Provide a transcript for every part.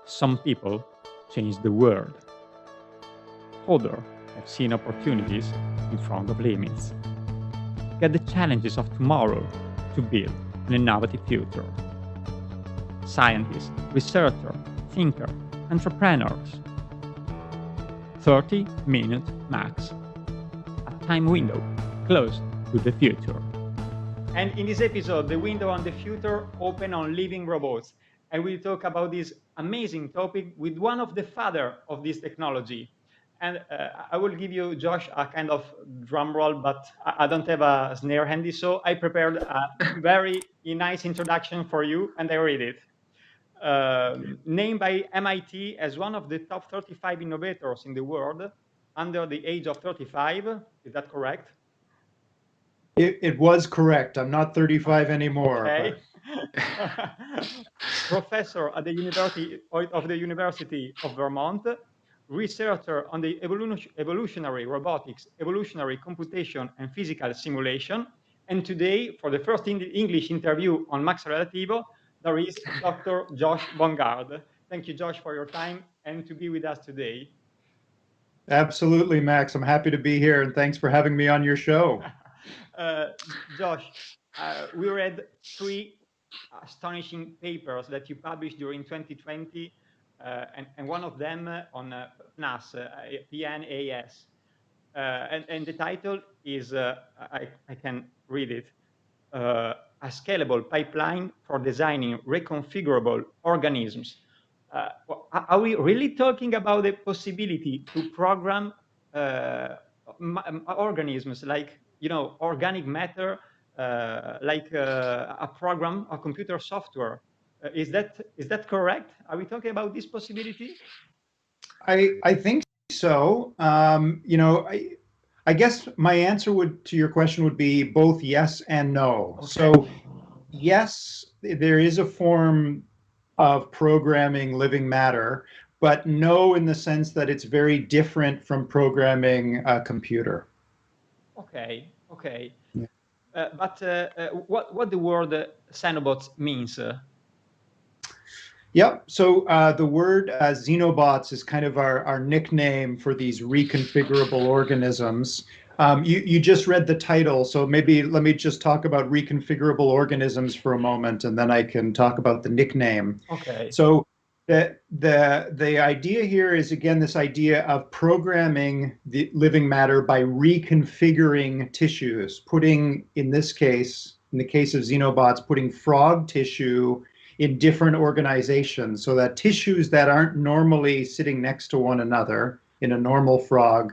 Some people change the world. Others have seen opportunities in front of limits. Get the challenges of tomorrow to build an innovative future. Scientists, researchers, thinkers, entrepreneurs. 30-minute max. A time window close to the future. And in this episode, the window on the future open on living robots. And we'll talk about this amazing topic with one of the father of this technology. And I will give you, Josh, a kind of drum roll, but I don't have a snare handy, so I prepared a very nice introduction for you, and I read it. Named by MIT as one of the top 35 innovators in the world under the age of 35. Is that correct? It was correct. I'm not 35 anymore. Okay. Professor at the University of Vermont, researcher on the evolutionary robotics, evolutionary computation, and physical simulation. And today, for the first English interview on maxrelativo, there is Dr. Josh Bongard. Thank you, Josh, for your time and to be with us today. Absolutely, Max. I'm happy to be here, and thanks for having me on your show. Josh, we read 3 astonishing papers that you published during 2020, and one of them on PNAS, PNAS. And the title is, I can read it, a scalable pipeline for designing reconfigurable organisms. Are we really talking about the possibility to program organisms like, organic matter, like a program, a computer software? Is that correct? Are we talking about this possibility? I think so. I guess my answer to your question would be both yes and no. Okay. So yes, there is a form of programming living matter, but no in the sense that it's very different from programming a computer. Okay. Yeah. But what the word xenobots means? Yep. So the word xenobots is kind of our nickname for these reconfigurable organisms. You just read the title, so maybe let me just talk about reconfigurable organisms for a moment, and then I can talk about the nickname. Okay. So the idea here is, again, this idea of programming the living matter by reconfiguring tissues, putting, in this case, in the case of xenobots, putting frog tissue in different organizations so that tissues that aren't normally sitting next to one another in a normal frog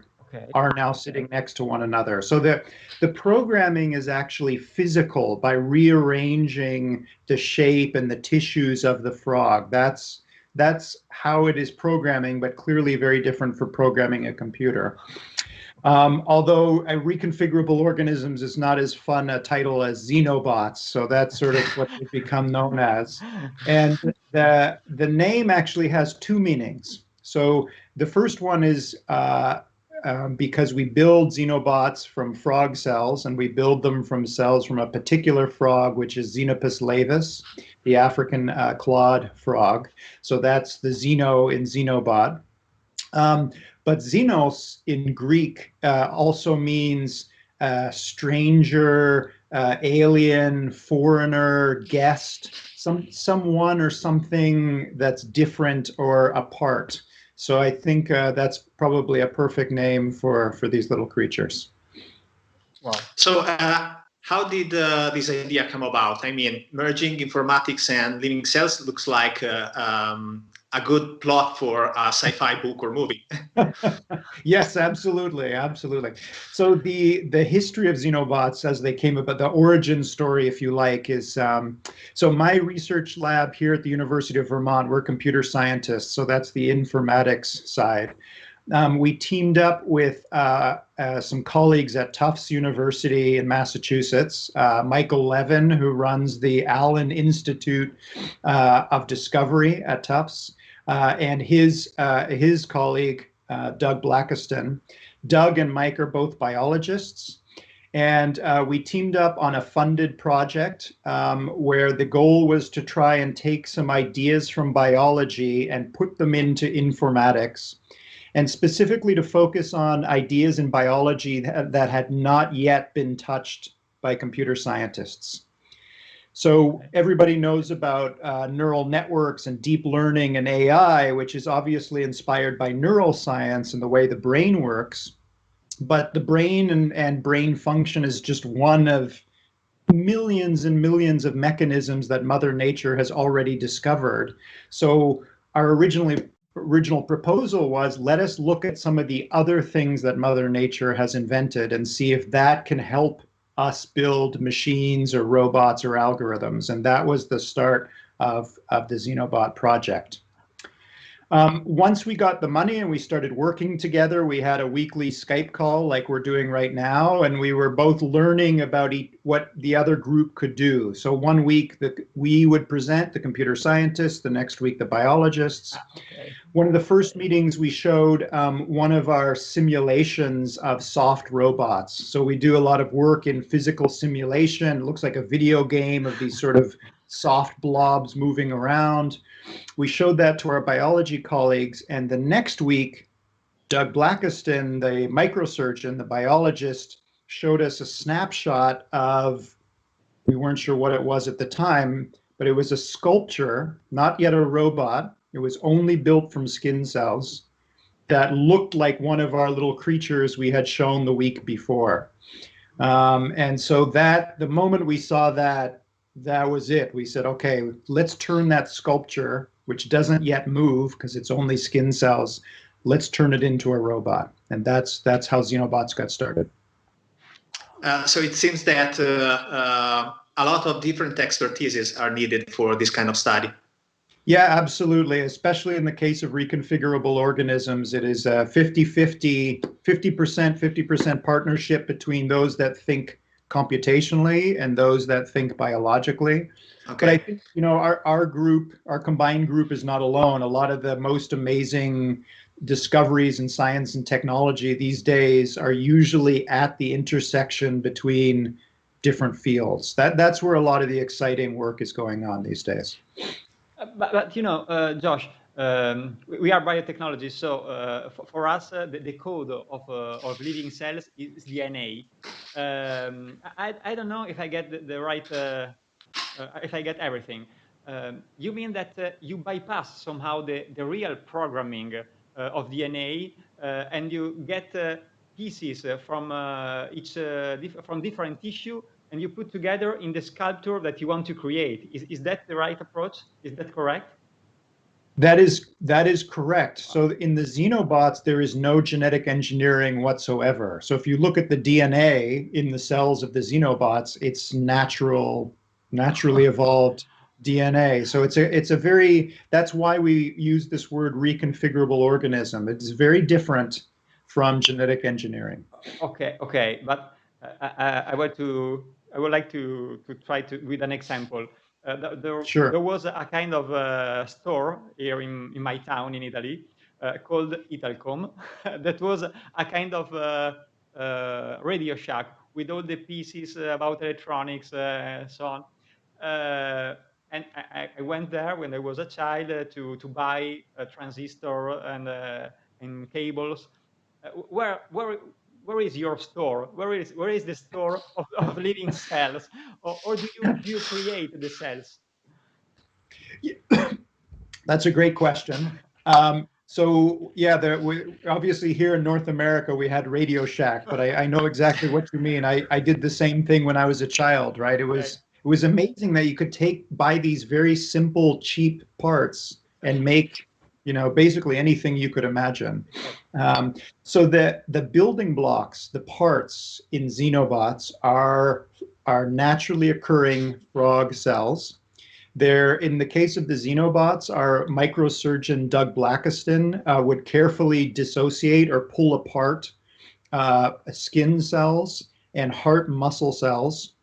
are now sitting next to one another. So the programming is actually physical by rearranging the shape and the tissues of the frog. That's how it is programming, but clearly very different for programming a computer. Although reconfigurable organisms is not as fun a title as Xenobots, so that's sort of what they've become known as. And the name actually has 2 meanings. So the first one is because we build xenobots from frog cells, and we build them from cells from a particular frog, which is Xenopus laevis, the African clawed frog. So that's the xeno in xenobot. But xenos in Greek also means stranger, alien, foreigner, guest, someone or something that's different or apart. So I think that's probably a perfect name for these little creatures. Wow. So how did this idea come about? I mean, merging informatics and living cells looks like a good plot for a sci-fi book or movie. Yes, absolutely. So the history of xenobots as they came about, the origin story, if you like, is so my research lab here at the University of Vermont, we're computer scientists, so that's the informatics side. We teamed up with some colleagues at Tufts University in Massachusetts, Michael Levin, who runs the Allen Institute of Discovery at Tufts, and his colleague, Doug Blackiston. Doug and Mike are both biologists, And we teamed up on a funded project where the goal was to try and take some ideas from biology and put them into informatics, and specifically to focus on ideas in biology that had not yet been touched by computer scientists. So everybody knows about neural networks and deep learning and AI, which is obviously inspired by neuroscience and the way the brain works. But the brain and brain function is just one of millions and millions of mechanisms that Mother Nature has already discovered. So our original proposal was, let us look at some of the other things that Mother Nature has invented and see if that can help us build machines or robots or algorithms. And that was the start of the Xenobot project. Once we got the money and we started working together, we had a weekly Skype call like we're doing right now, and we were both learning about what the other group could do. So one week we would present, the computer scientists, the next week the biologists. Okay. One of the first meetings we showed one of our simulations of soft robots. So we do a lot of work in physical simulation. It looks like a video game of these sort of soft blobs moving around. We showed that to our biology colleagues, and the next week, Doug Blackiston, the microsurgeon, the biologist, showed us a snapshot of, we weren't sure what it was at the time, but it was a sculpture, not yet a robot. It was only built from skin cells that looked like one of our little creatures we had shown the week before. And so that, the moment we saw that, that was it. We said, okay, let's turn that sculpture, which doesn't yet move because it's only skin cells, let's turn it into a robot. And that's how Xenobots got started. So it seems that a lot of different expertises are needed for this kind of study. Yeah, absolutely. Especially in the case of reconfigurable organisms, it is a 50-50, 50% partnership between those that think computationally and those that think biologically. Okay. But I think, you know, our group, our combined group is not alone. A lot of the most amazing discoveries in science and technology these days are usually at the intersection between different fields. That's where a lot of the exciting work is going on these days. But you know, Josh, we are biotechnology, so for us, the code of living cells is DNA. I don't know if I get the right, if I get everything. You mean that you bypass somehow the real programming of DNA, and you get pieces from from different tissue, and you put together in the sculpture that you want to create. Is that the right approach? Is that correct? That is correct. So in the Xenobots, there is no genetic engineering whatsoever. So if you look at the DNA in the cells of the Xenobots, it's naturally evolved DNA. So it's a very, that's why we use this word reconfigurable organism. It's very different from genetic engineering. Okay, but I would like to try to with an example. Sure. There was a kind of store here in my town in Italy called Italcom that was a kind of Radio Shack with all the pieces about electronics and so on. And I went there when I was a child to buy a transistor and cables. Where is your store? Where is the store of living cells, or do you create the cells? That's a great question. So yeah, obviously here in North America we had Radio Shack, but I know exactly what you mean. I did the same thing when I was a child, right? It was amazing that you could buy these very simple, cheap parts and make, you know, basically anything you could imagine. So the building blocks, the parts in Xenobots are naturally occurring frog cells. They're, in the case of the Xenobots, our microsurgeon Doug Blackiston would carefully dissociate or pull apart skin cells and heart muscle cells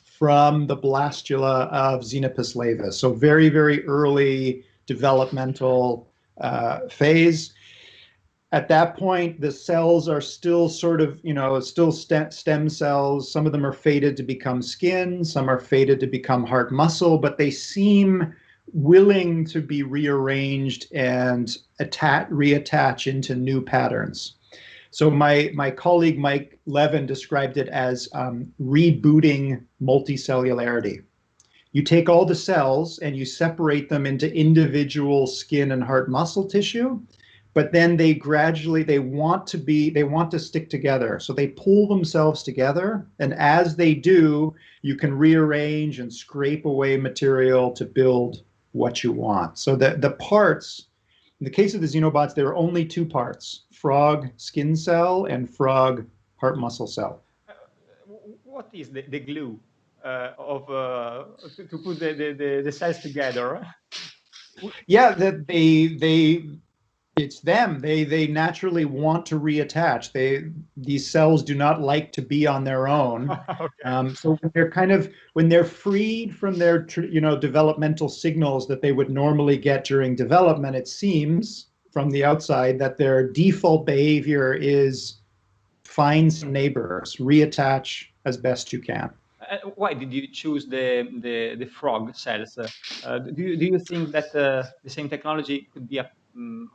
from the blastula of Xenopus laevis. So very, very early developmental phase. At that point, the cells are still sort of, still stem cells. Some of them are fated to become skin, some are fated to become heart muscle, but they seem willing to be rearranged and reattach into new patterns. So my colleague Mike Levin described it as rebooting multicellularity. You take all the cells and you separate them into individual skin and heart muscle tissue, but then they want to stick together. So they pull themselves together, and as they do, you can rearrange and scrape away material to build what you want. So the parts, in the case of the xenobots, there are only two parts: frog skin cell and frog heart muscle cell. What is the glue to put the cells together? Yeah, that it's them. They naturally want to reattach. These cells do not like to be on their own. Okay. So when they're freed from their developmental signals that they would normally get during development, it seems from the outside that their default behavior is find some neighbors, reattach as best you can. Why did you choose the frog cells? Do you think that the same technology could be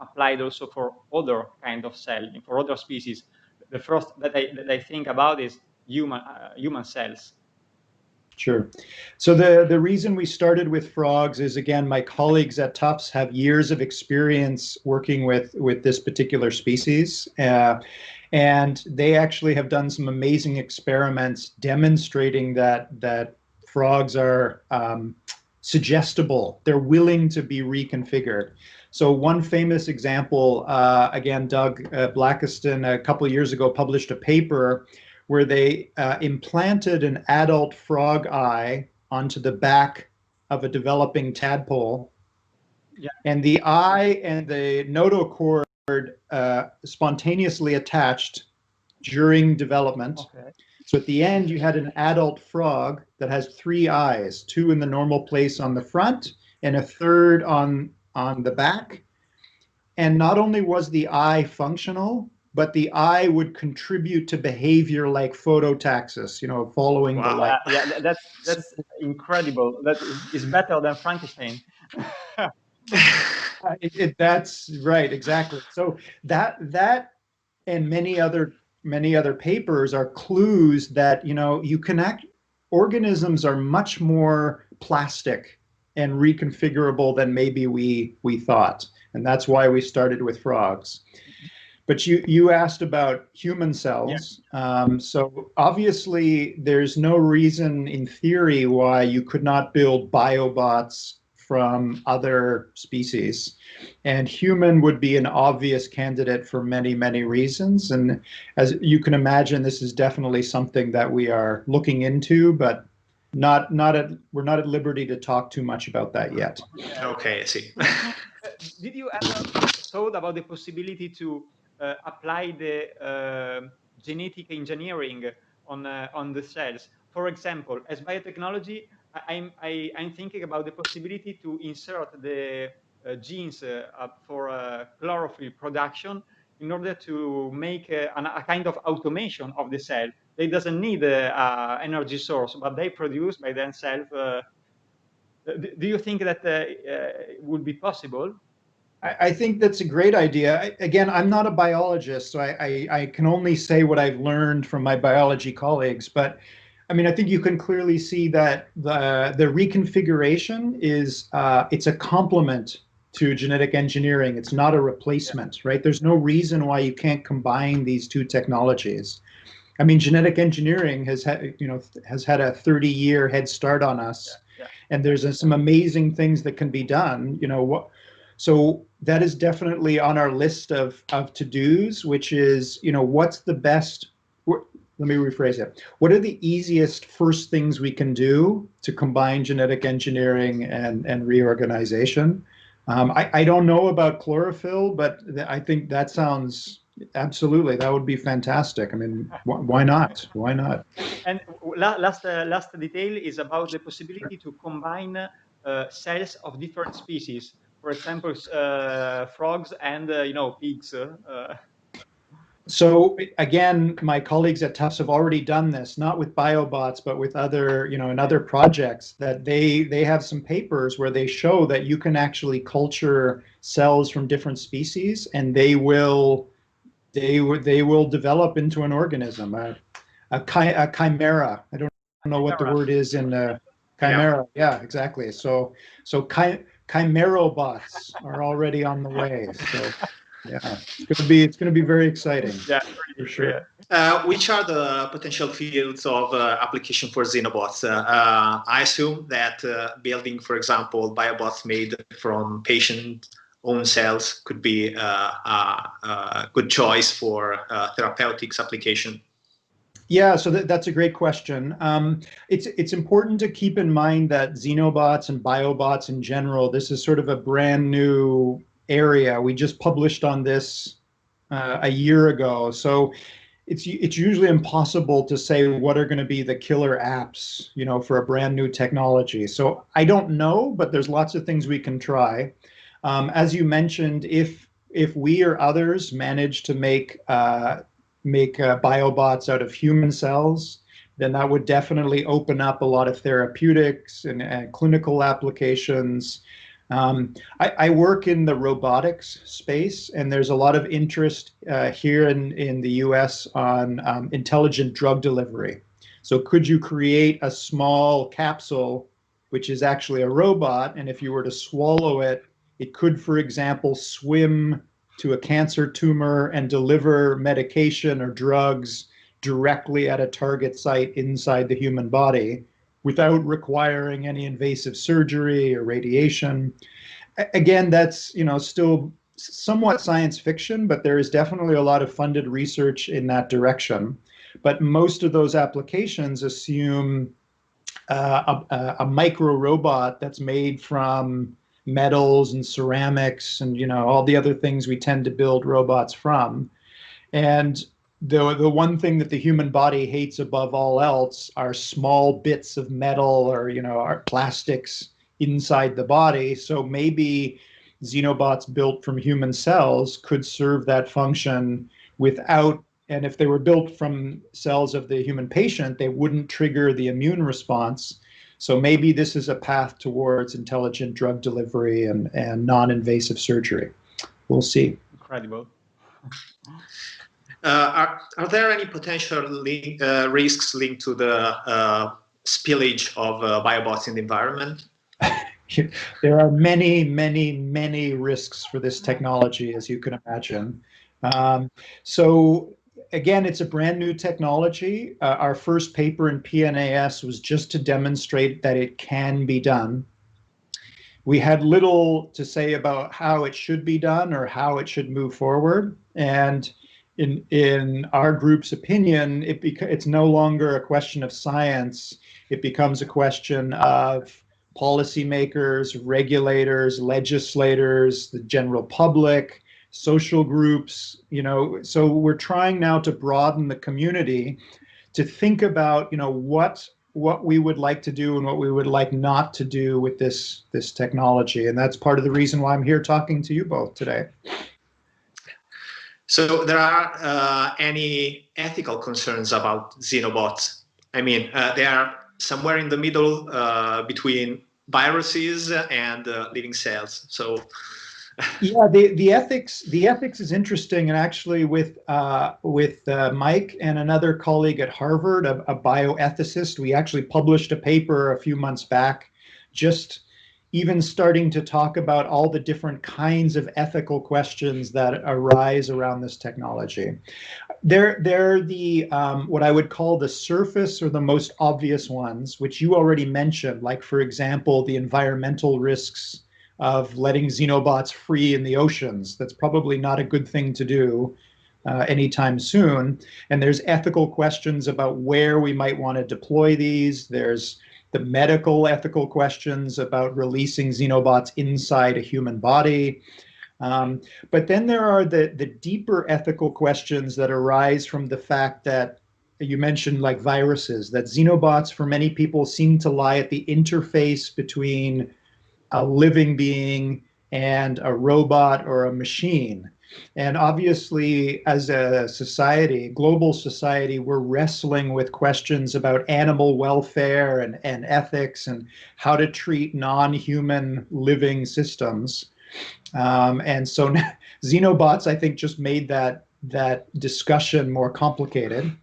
applied also for other kind of cell, for other species? The first that I think about is human cells. Sure. So the reason we started with frogs is, again, my colleagues at Tufts have years of experience working with this particular species. And they actually have done some amazing experiments demonstrating that frogs are suggestible. They're willing to be reconfigured. So one famous example, again, Doug Blackiston a couple of years ago published a paper where they implanted an adult frog eye onto the back of a developing tadpole. Yeah. And the eye and the notochord spontaneously attached during development. Okay. So at the end, you had an adult frog that has three eyes, two in the normal place on the front and a third on the back. And not only was the eye functional, but the eye would contribute to behavior like phototaxis, following the light. Yeah, that's incredible. That is better than Frankenstein. That's right, exactly. So that and many other papers are clues that you connect. Organisms are much more plastic and reconfigurable than maybe we thought, and that's why we started with frogs. But you asked about human cells. Yeah. So obviously, there's no reason in theory why you could not build biobots from other species. And human would be an obvious candidate for many, many reasons. And as you can imagine, this is definitely something that we are looking into, but we're not at liberty to talk too much about that yet. Okay, I see. Did you ever thought about the possibility to apply the genetic engineering on the cells? For example, as biotechnology, I'm thinking about the possibility to insert the genes for chlorophyll production in order to make a kind of automation of the cell. They doesn't need energy source, but they produce by themselves. Do you think that would be possible? I think that's a great idea. Again, I'm not a biologist, so I can only say what I've learned from my biology colleagues. But I mean, I think you can clearly see that the reconfiguration is it's a complement to genetic engineering. It's not a replacement, right? There's no reason why you can't combine these two technologies. I mean, genetic engineering has had a 30-year head start on us, and there's some amazing things that can be done. So that is definitely on our list of to-dos, which is, what's the best, let me rephrase it. What are the easiest first things we can do to combine genetic engineering and reorganization? I don't know about chlorophyll, but I think that sounds, absolutely, that would be fantastic. I mean, why not? Why not? And last detail is about the possibility to combine cells of different species. for example, frogs and pigs. So again, my colleagues at Tufts have already done this, not with biobots, but with other, in other projects, that they have some papers where they show that you can actually culture cells from different species, and they will develop into an organism, a chimera. I don't know what the word is in chimera. Yeah, exactly. So chimerobots are already on the way. So yeah, it's gonna be very exciting. Yeah, for sure. Which are the potential fields of application for xenobots? I assume that building, for example, biobots made from patient own cells could be a good choice for therapeutics application. Yeah, so that's a great question. It's important to keep in mind that xenobots and biobots in general, this is sort of a brand new area. We just published on this a year ago. So it's usually impossible to say what are going to be the killer apps, for a brand new technology. So I don't know, but there's lots of things we can try. As you mentioned, if we or others manage to make biobots out of human cells, then that would definitely open up a lot of therapeutics and clinical applications. I work in the robotics space, and there's a lot of interest here in the US on intelligent drug delivery. So could you create a small capsule, which is actually a robot, and if you were to swallow it, it could, for example, swim to a cancer tumor and deliver medication or drugs directly at a target site inside the human body without requiring any invasive surgery or radiation. Again, that's still somewhat science fiction, but there is definitely a lot of funded research in that direction. But most of those applications assume a micro robot that's made from metals and ceramics and all the other things we tend to build robots from. And the one thing that the human body hates above all else are small bits of metal or our plastics inside the body. So maybe xenobots built from human cells could serve that function without, and if they were built from cells of the human patient, they wouldn't trigger the immune response. So maybe this is a path towards intelligent drug delivery and non-invasive surgery. We'll see. Incredible. Are there any potential risks linked to the spillage of biobots in the environment? There are many, many, many risks for this technology, as you can imagine. So again, it's a brand new technology. Our first paper in PNAS was just to demonstrate that it can be done. We had little to say about how it should be done or how it should move forward. And in our group's opinion, it's no longer a question of science. It becomes a question of policymakers, regulators, legislators, the general public, social groups, so we're trying now to broaden the community to think about, what we would like to do and what we would like not to do with this technology. And that's part of the reason why I'm here talking to you both today. So there are any ethical concerns about xenobots? I mean, they are somewhere in the middle between viruses and living cells. So yeah, the ethics is interesting, and actually with Mike and another colleague at Harvard, a bioethicist, we actually published a paper a few months back, just even starting to talk about all the different kinds of ethical questions that arise around this technology. They're the what I would call the surface or the most obvious ones, which you already mentioned, like, for example, the environmental risks of letting xenobots free in the oceans. That's probably not a good thing to do anytime soon. And there's ethical questions about where we might want to deploy these. There's the medical ethical questions about releasing xenobots inside a human body. But then there are the deeper ethical questions that arise from the fact that you mentioned, like viruses, that xenobots for many people seem to lie at the interface between a living being and a robot or a machine. And obviously, as a society, global society, we're wrestling with questions about animal welfare and ethics and how to treat non-human living systems. And so Xenobots, I think, just made that discussion more complicated.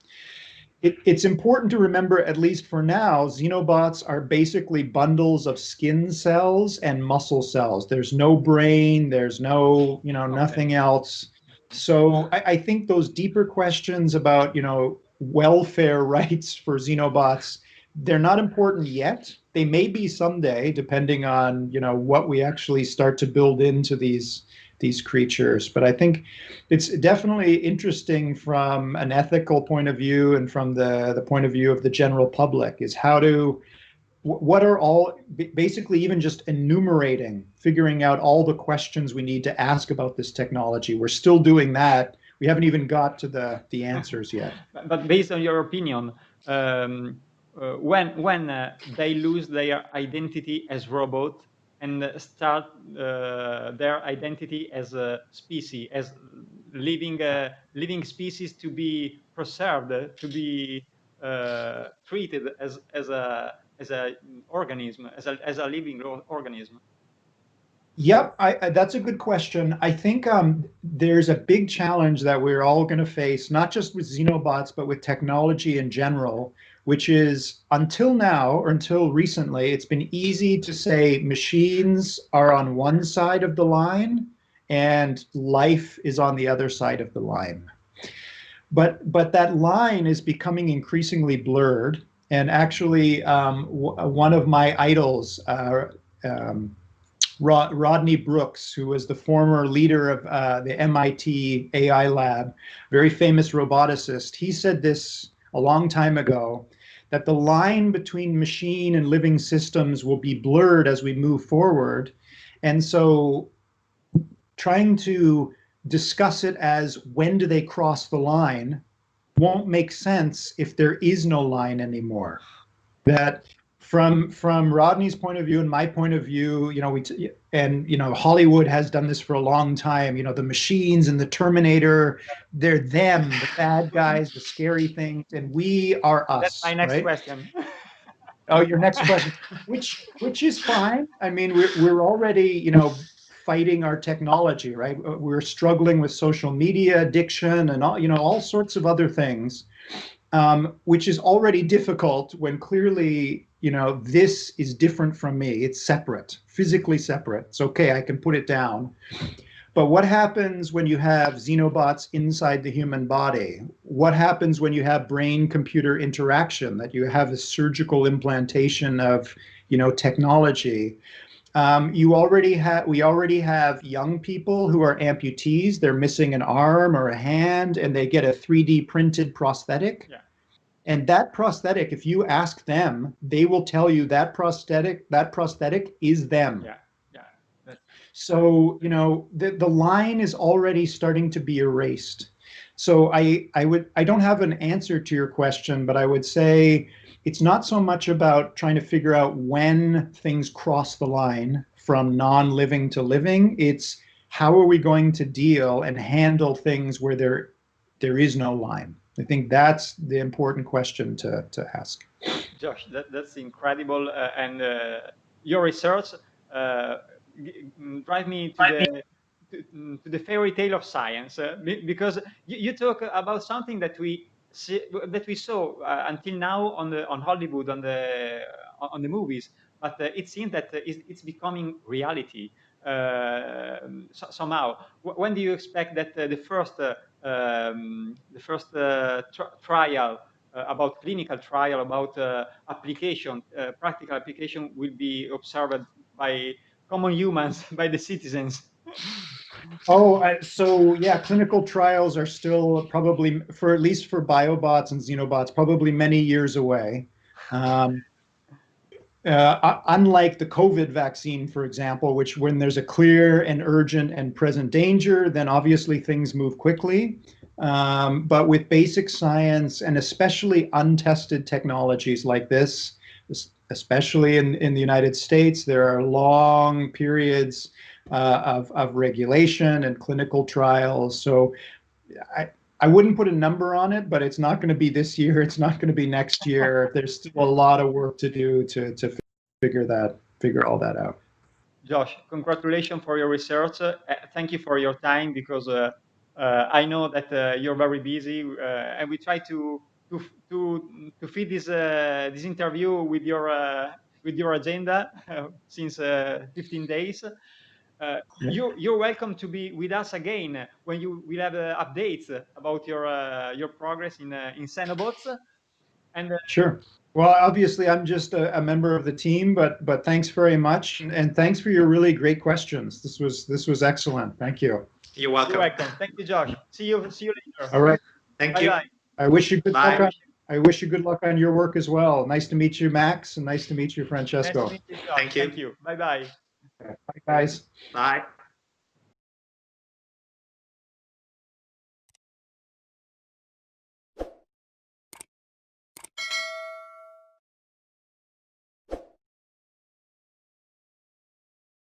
It's important to remember, at least for now, xenobots are basically bundles of skin cells and muscle cells. There's no brain, there's no, nothing else. So I think those deeper questions about, welfare rights for xenobots, they're not important yet. They may be someday, depending on, what we actually start to build into these creatures. But I think it's definitely interesting from an ethical point of view and from the point of view of the general public, is what are all, basically even just enumerating, figuring out all the questions we need to ask about this technology. We're still doing that. We haven't even got to the answers yet. But based on your opinion, when they lose their identity as robot and start their identity as a species, as living species to be preserved, to be treated as a organism, as a living organism. Yep, that's a good question. I think there's a big challenge that we're all going to face, not just with xenobots, but with technology in general, which is until now, or until recently, it's been easy to say machines are on one side of the line and life is on the other side of the line. But that line is becoming increasingly blurred. And actually, one of my idols, Rodney Brooks, who was the former leader of the MIT AI lab, very famous roboticist, he said this a long time ago, that the line between machine and living systems will be blurred as we move forward. And so trying to discuss it as when do they cross the line won't make sense if there is no line anymore. That from Rodney's point of view and my point of view, Hollywood has done this for a long time. The machines and the Terminator, they're them, the bad guys, the scary things, and we are us. That's my next right? question. Oh, your next question, which is fine. I mean, we're already, fighting our technology, right? We're struggling with social media addiction and all sorts of other things. Which is already difficult when clearly, this is different from me. It's separate, physically separate. It's okay, I can put it down. But what happens when you have xenobots inside the human body? What happens when you have brain-computer interaction, that you have a surgical implantation of, technology? We already have young people who are amputees. They're missing an arm or a hand, and they get a 3D printed prosthetic. Yeah. And that prosthetic, if you ask them, they will tell you that prosthetic is them. Yeah. So, the line is already starting to be erased. So I don't have an answer to your question, but I would say it's not so much about trying to figure out when things cross the line from non-living to living. It's how are we going to deal and handle things where there is no line. I think that's the important question to ask. Josh, that's incredible. And your research drive me to the fairy tale of science, because you talk about something that we saw until now on Hollywood, on the movies, but it seems that it's becoming reality somehow. When do you expect that the first trial about clinical trial about application, practical application, will be observed by common humans, by the citizens? So yeah, clinical trials are still probably, at least for biobots and xenobots, probably many years away. Unlike the COVID vaccine, for example, which when there's a clear and urgent and present danger, then obviously things move quickly. But with basic science and especially untested technologies like this, especially in the United States, there are long periods of regulation and clinical trials. So I wouldn't put a number on it, but it's not going to be this year. It's not going to be next year. There's still a lot of work to do to figure all that out. Josh, congratulations for your research. Thank you for your time, because I know that you're very busy, and we try to feed this interview with your agenda since 15 days. You're welcome to be with us again when you will have updates about your progress in Xenobots. And Sure. Well, obviously, I'm just a member of the team, but thanks very much, and thanks for your really great questions. This was excellent. Thank you. You're welcome. You're welcome. Thank you, Josh. See you later. All right. Thank you. Bye. I wish you good Bye. luck. I wish you good luck on your work as well. Nice to meet you, Max, and nice to meet you, Nice Francesco. to meet you, Josh. Thank you. Thank you. Bye. Bye, guys. Bye.